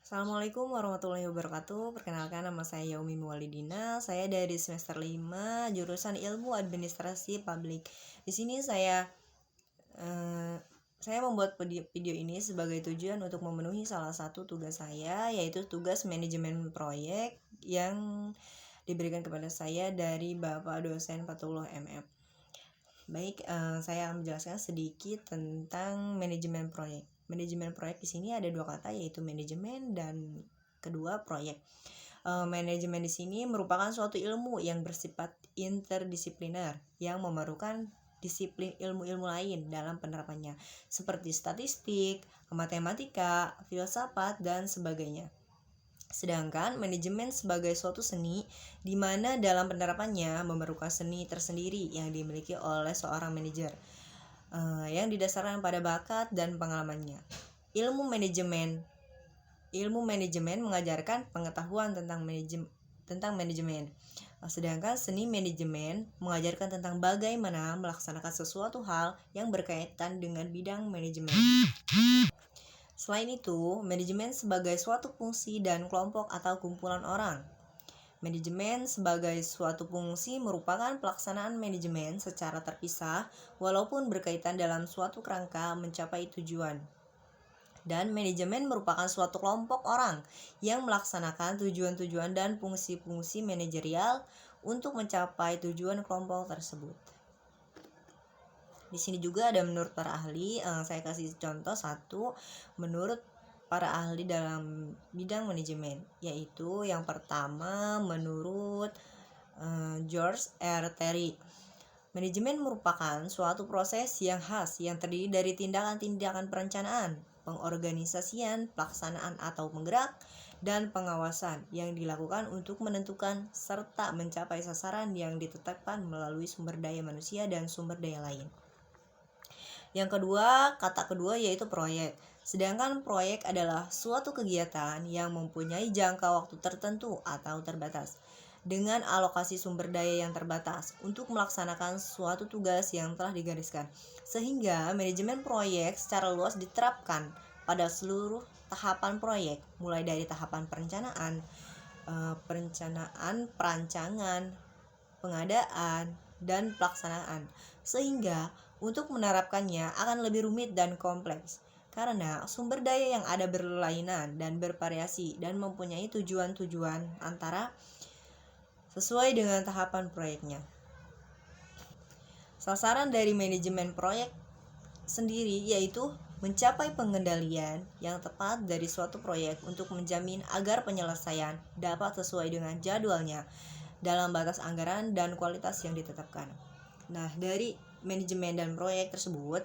Assalamualaikum warahmatullahi wabarakatuh. Perkenalkan, nama saya Yaumi Muwalidina. Saya dari semester 5, jurusan Ilmu Administrasi Publik. Di sini saya membuat video ini sebagai tujuan untuk memenuhi salah satu tugas saya, yaitu tugas manajemen proyek yang diberikan kepada saya dari Bapak dosen Fatullah MM. Baik, saya akan menjelaskan sedikit tentang manajemen proyek. Manajemen proyek di sini ada dua kata, yaitu manajemen dan kedua proyek. Manajemen di sini merupakan suatu ilmu yang bersifat interdisipliner yang memerlukan disiplin ilmu-ilmu lain dalam penerapannya, seperti statistik, matematika, filsafat, dan sebagainya. Sedangkan manajemen sebagai suatu seni di mana dalam penerapannya memerlukan seni tersendiri yang dimiliki oleh seorang manajer yang didasarkan pada bakat dan pengalamannya. Ilmu manajemen mengajarkan pengetahuan tentang manajemen. Sedangkan seni manajemen mengajarkan tentang bagaimana melaksanakan sesuatu hal yang berkaitan dengan bidang manajemen. Selain itu, manajemen sebagai suatu fungsi dan kelompok atau kumpulan orang. Manajemen sebagai suatu fungsi merupakan pelaksanaan manajemen secara terpisah walaupun berkaitan dalam suatu kerangka mencapai tujuan. Dan manajemen merupakan suatu kelompok orang yang melaksanakan tujuan-tujuan dan fungsi-fungsi manajerial untuk mencapai tujuan kelompok tersebut. Di sini juga ada menurut para ahli, saya kasih contoh satu menurut para ahli dalam bidang manajemen, yaitu yang pertama menurut George R. Terry. Manajemen merupakan suatu proses yang khas yang terdiri dari tindakan-tindakan perencanaan, pengorganisasian, pelaksanaan atau penggerak, dan pengawasan yang dilakukan untuk menentukan serta mencapai sasaran yang ditetapkan melalui sumber daya manusia dan sumber daya lain. Yang kedua, kata kedua yaitu proyek. Sedangkan proyek adalah suatu kegiatan yang mempunyai jangka waktu tertentu atau terbatas dengan alokasi sumber daya yang terbatas untuk melaksanakan suatu tugas yang telah digariskan. Sehingga manajemen proyek secara luas diterapkan pada seluruh tahapan proyek, mulai dari tahapan perencanaan, perancangan, pengadaan, dan pelaksanaan. Sehingga untuk menerapkannya akan lebih rumit dan kompleks karena sumber daya yang ada berlainan dan bervariasi dan mempunyai tujuan-tujuan antara sesuai dengan tahapan proyeknya. Sasaran dari manajemen proyek sendiri yaitu mencapai pengendalian yang tepat dari suatu proyek untuk menjamin agar penyelesaian dapat sesuai dengan jadwalnya dalam batas anggaran dan kualitas yang ditetapkan. Nah, dari manajemen dan proyek tersebut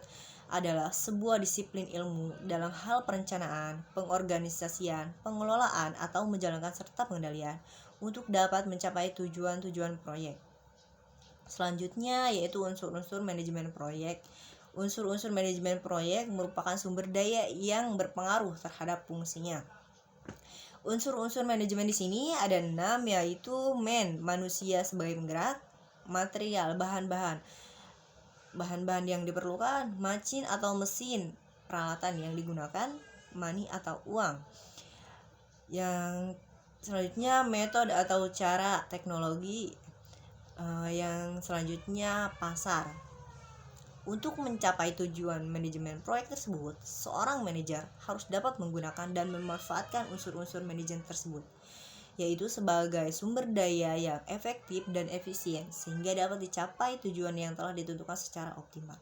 adalah sebuah disiplin ilmu dalam hal perencanaan, pengorganisasian, pengelolaan, atau menjalankan serta pengendalian untuk dapat mencapai tujuan-tujuan proyek. Selanjutnya yaitu unsur-unsur manajemen proyek. Unsur-unsur manajemen proyek merupakan sumber daya yang berpengaruh terhadap fungsinya. Unsur-unsur manajemen di sini ada 6, yaitu manusia sebagai penggerak, material, bahan-bahan yang diperlukan, macin atau mesin, peralatan yang digunakan, money atau uang. Yang selanjutnya metode atau cara, teknologi. Yang selanjutnya pasar. Untuk mencapai tujuan manajemen proyek tersebut, seorang manajer harus dapat menggunakan dan memanfaatkan unsur-unsur manajemen tersebut, yaitu sebagai sumber daya yang efektif dan efisien sehingga dapat dicapai tujuan yang telah ditentukan secara optimal.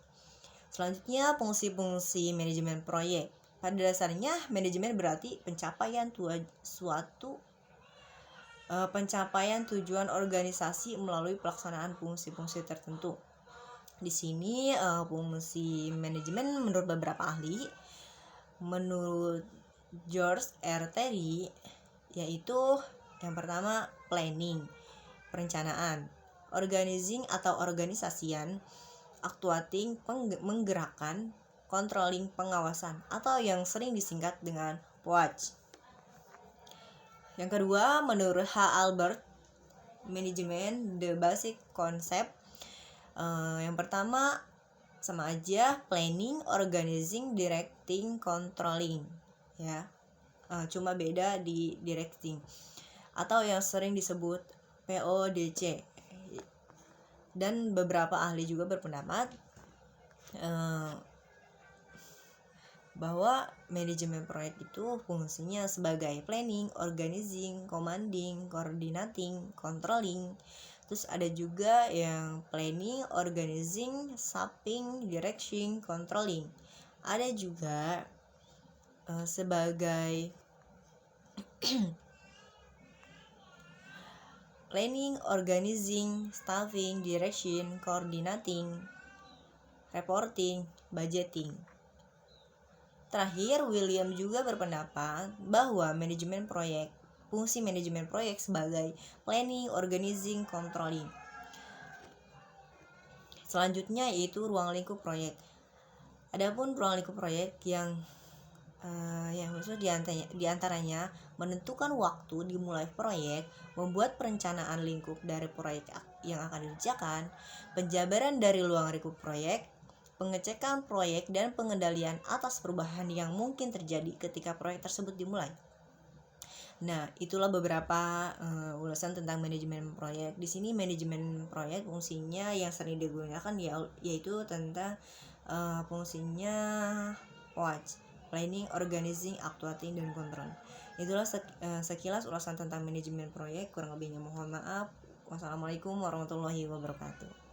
Selanjutnya, fungsi-fungsi manajemen proyek. Pada dasarnya, manajemen berarti pencapaian tujuan organisasi melalui pelaksanaan fungsi-fungsi tertentu. Di sini fungsi manajemen menurut beberapa ahli, menurut George R. Terry, yaitu yang pertama planning, perencanaan, organizing atau organisasian, actuating, menggerakkan, controlling, pengawasan, atau yang sering disingkat dengan watch. Yang kedua, menurut H. Albert, manajemen the basic concept. Yang pertama sama aja, planning, organizing, directing, controlling, ya. cuma beda di directing atau yang sering disebut PODC. Dan beberapa ahli juga berpendapat bahwa manajemen proyek itu fungsinya sebagai planning, organizing, commanding, coordinating, controlling. Terus ada juga yang planning, organizing, shaping, directing, controlling. Ada juga sebagai planning, organizing, staffing, direction, coordinating, reporting, budgeting. Terakhir, William juga berpendapat bahwa fungsi manajemen proyek sebagai planning, organizing, controlling. Selanjutnya yaitu ruang lingkup proyek. Adapun ruang lingkup proyek yang maksud diantaranya menentukan waktu dimulai proyek, membuat perencanaan lingkup dari proyek yang akan dikerjakan, penjabaran dari ruang lingkup proyek, pengecekan proyek dan pengendalian atas perubahan yang mungkin terjadi ketika proyek tersebut dimulai. Nah, itulah beberapa ulasan tentang manajemen proyek. Di sini manajemen proyek fungsinya yang sering digunakan yaitu tentang fungsinya watch, planning, organizing, actuating, dan control. Itulah sekilas ulasan tentang manajemen proyek. Kurang lebihnya mohon maaf. Wassalamualaikum warahmatullahi wabarakatuh.